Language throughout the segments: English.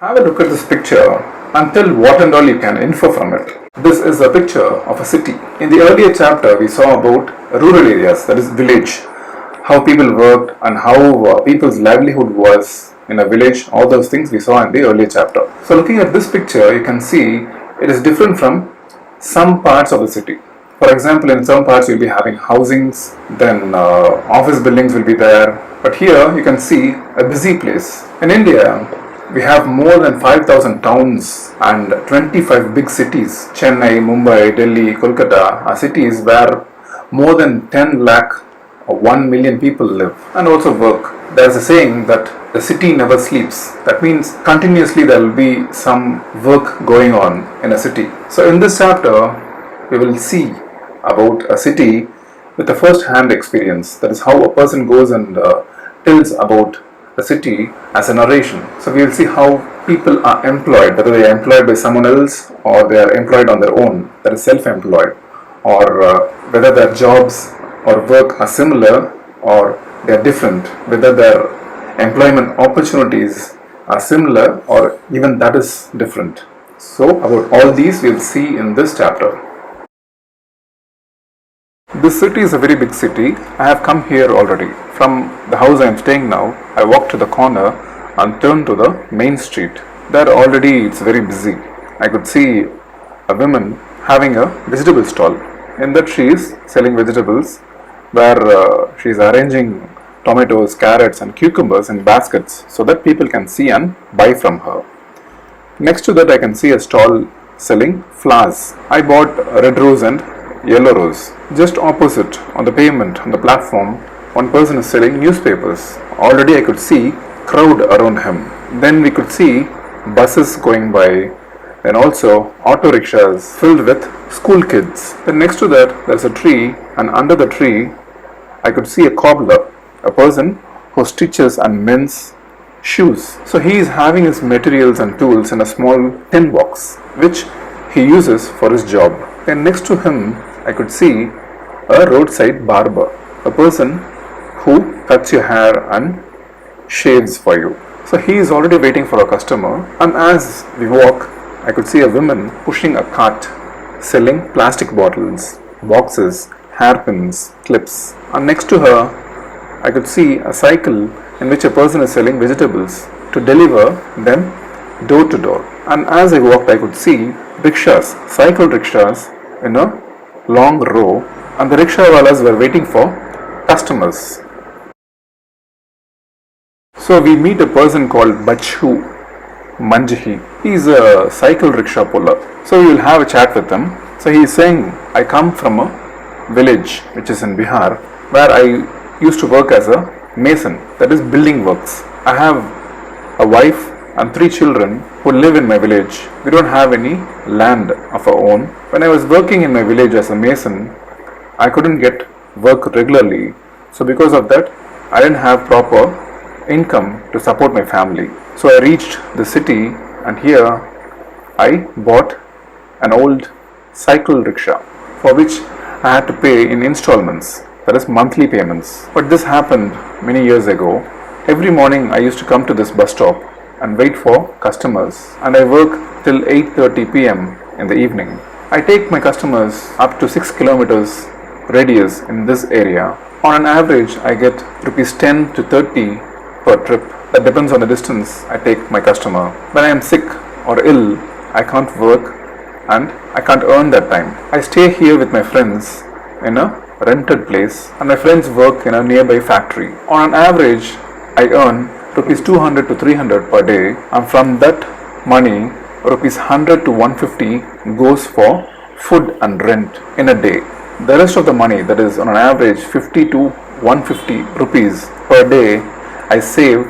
Have a look at this picture and tell what and all you can infer from it. This is a picture of a city. In the earlier chapter, we saw about rural areas, that is village, how people worked and how people's livelihood was in a village. All those things we saw in the earlier chapter. So looking at this picture, you can see it is different from some parts of the city. For example, in some parts you'll be having housings, then office buildings will be there. But here you can see a busy place. In India, we have more than 5,000 towns and 25 big cities. Chennai, Mumbai, Delhi, Kolkata are cities where more than 10 lakh or 1 million people live and also work. There is a saying that the city never sleeps. That means continuously there will be some work going on in a city. So in this chapter, we will see about a city with a first-hand experience. That is how a person goes and tells about the city as a narration. So we will see how people are employed, whether they are employed by someone else or they are employed on their own, that is self-employed, or whether their jobs or work are similar or they are different, whether their employment opportunities are similar or even that is different. So about all these we will see in this chapter. This city is a very big city. I have come here already. From the house I am staying now, I walked to the corner and turned to the main street. There already it's very busy. I could see a woman having a vegetable stall. In that she is selling vegetables where she is arranging tomatoes, carrots and cucumbers in baskets so that people can see and buy from her. Next to that I can see a stall selling flowers. I bought red rose and yellow rose. Just opposite on the pavement, on the platform, one person is selling newspapers. Already I could see crowd around him. Then we could see buses going by, then also auto rickshaws filled with school kids. Then next to that there's a tree, and under the tree I could see a cobbler, a person who stitches and mends shoes. So he is having his materials and tools in a small tin box which he uses for his job. Then next to him I could see a roadside barber, a person who cuts your hair and shaves for you. So he is already waiting for a customer, and as we walk I could see a woman pushing a cart selling plastic bottles, boxes, hairpins, clips, and next to her I could see a cycle in which a person is selling vegetables to deliver them door to door. And as I walked I could see rickshaws, cycle rickshaws in a long row, and the rickshawalas were waiting for customers. So we meet a person called Pt1. He is a cycle rickshaw puller. So we will have a chat with him. So he is saying, I come from a village which is in Bihar where I used to work as a mason, that is building works. I have a wife and 3 children who live in my village. We don't have any land of our own. When I was working in my village as a mason, I couldn't get work regularly. So because of that, I didn't have proper income to support my family. So I reached the city, and here I bought an old cycle rickshaw for which I had to pay in installments, that is monthly payments. But this happened many years ago. Every morning I used to come to this bus stop and wait for customers, and I work till 8:30 p.m. in the evening. I take my customers up to 6 kilometers radius in this area. On an average I get rupees 10 to 30 per trip. That depends on the distance I take my customer. When I am sick or ill, I can't work and I can't earn that time. I stay here with my friends in a rented place, and my friends work in a nearby factory. On an average I earn rupees 200 to 300 per day, and from that money rupees 100 to 150 goes for food and rent in a day. The rest of the money, that is on an average 50 to 150 rupees per day, I save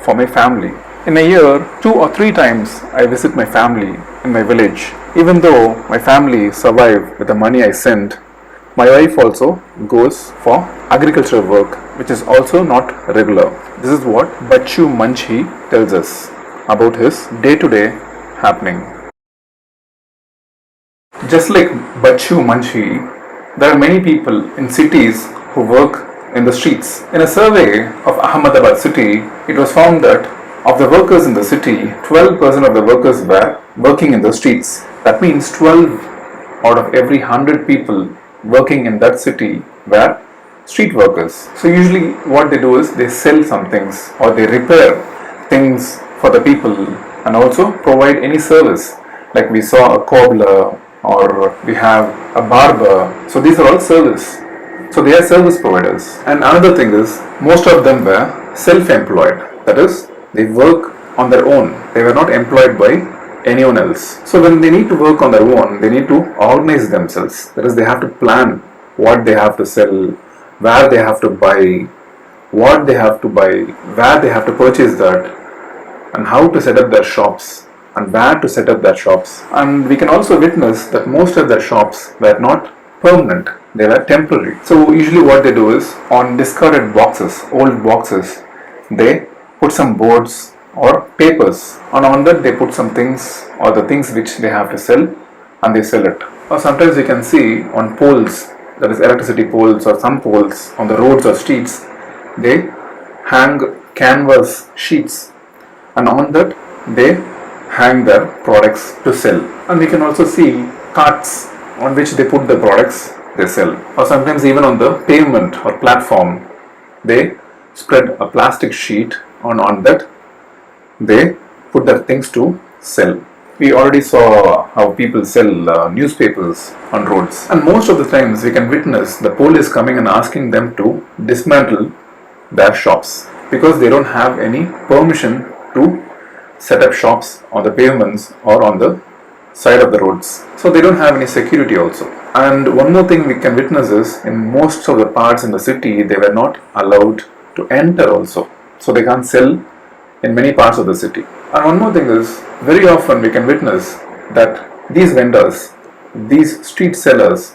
for my family. In a year, 2 or 3 times I visit my family in my village. Even though my family survive with the money I send, my wife also goes for agricultural work, which is also not regular. This is what Pt1 tells us about his day-to-day happening. Just like Pt1, there are many people in cities who work in the streets. In a survey of Ahmedabad city, it was found that of the workers in the city, 12% of the workers were working in the streets. That means 12 out of every 100 people working in that city were street workers. So usually what they do is they sell some things or they repair things for the people and also provide any service. Like we saw a cobbler or we have a barber. So these are all service. So they are service providers. And another thing is most of them were self-employed. That is, they work on their own. They were not employed by anyone else. So when they need to work on their own, they need to organize themselves. That is, they have to plan what they have to sell, where they have to buy, what they have to buy, where they have to purchase that, and how to set up their shops and where to set up their shops. And we can also witness that most of their shops were not permanent, they were temporary. So usually what they do is on discarded boxes, old boxes, they put some boards or papers, and on that they put some things or the things which they have to sell and they sell it. Or sometimes you can see on poles, that is electricity poles or some poles on the roads or streets, they hang canvas sheets and on that they hang their products to sell. And we can also see carts on which they put the products they sell. Or sometimes even on the pavement or platform, they spread a plastic sheet and on that they put their things to sell. We already saw how people sell newspapers on roads, and most of the times we can witness the police coming and asking them to dismantle their shops because they don't have any permission to set up shops on the pavements or on the side of the roads. So they don't have any security also. And one more thing we can witness is in most of the parts in the city they were not allowed to enter also. So they can't sell in many parts of the city. And one more thing is, very often we can witness that these vendors, these street sellers,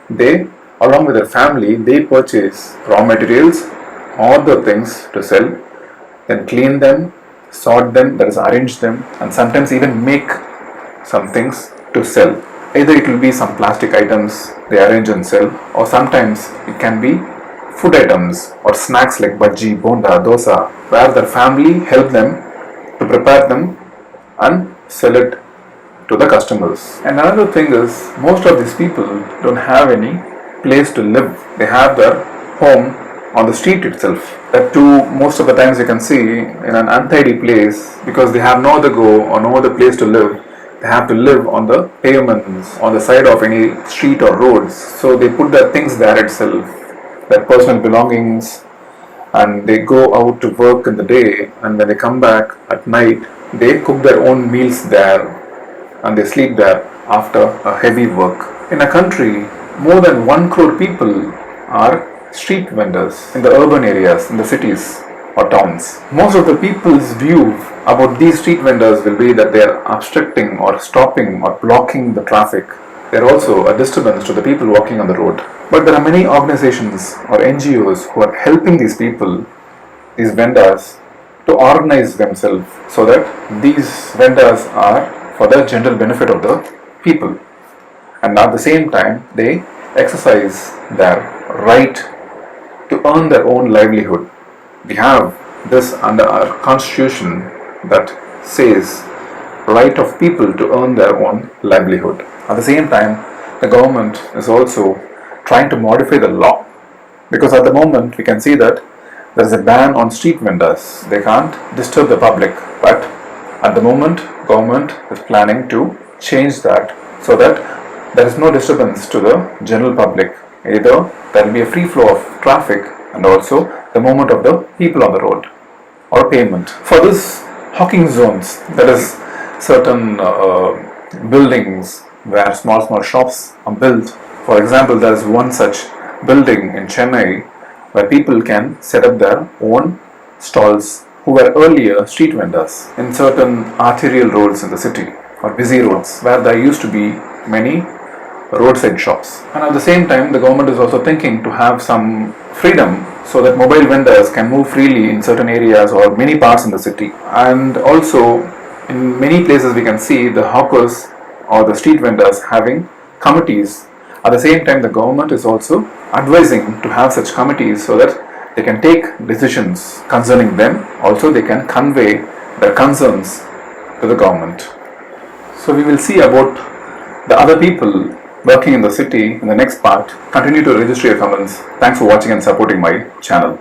they, along with their family, they purchase raw materials, all the things to sell, then clean them, sort them, that is arrange them, and sometimes even make some things to sell. Either it will be some plastic items they arrange and sell, or sometimes it can be food items or snacks like bhaji, bonda, dosa, where their family help them to prepare them and sell it to the customers. And another thing is, most of these people don't have any place to live. They have their home on the street itself. That too, most of the times you can see in an untidy place because they have no other go or no other place to live. They have to live on the pavements, on the side of any street or roads. So they put their things there itself, their personal belongings, and they go out to work in the day, and when they come back at night, they cook their own meals there and they sleep there after a heavy work. In a country, more than 1 crore people are street vendors in the urban areas, in the cities or towns. Most of the people's view about these street vendors will be that they are obstructing or stopping or blocking the traffic. They are also a disturbance to the people walking on the road. But there are many organizations or NGOs who are helping these people, these vendors, to organize themselves so that these vendors are for the general benefit of the people. And at the same time, they exercise their right to earn their own livelihood. We have this under our constitution that says right of people to earn their own livelihood. At the same time, the government is also trying to modify the law, because at the moment we can see that there is a ban on street vendors. They can't disturb the public, but at the moment government is planning to change that so that there is no disturbance to the general public. Either there will be a free flow of traffic and also the movement of the people on the road or pavement. For this hawking zones, there is certain buildings where small shops are built. For example, there is one such building in Chennai where people can set up their own stalls who were earlier street vendors in certain arterial roads in the city or busy roads where there used to be many roadside shops. And at the same time, the government is also thinking to have some freedom so that mobile vendors can move freely in certain areas or many parts in the city. And also in many places we can see the hawkers or the street vendors having committees. At the same time, the government is also advising to have such committees so that they can take decisions concerning them. Also, they can convey their concerns to the government. So we will see about the other people working in the city in the next part. Continue to register your comments. Thanks for watching and supporting my channel.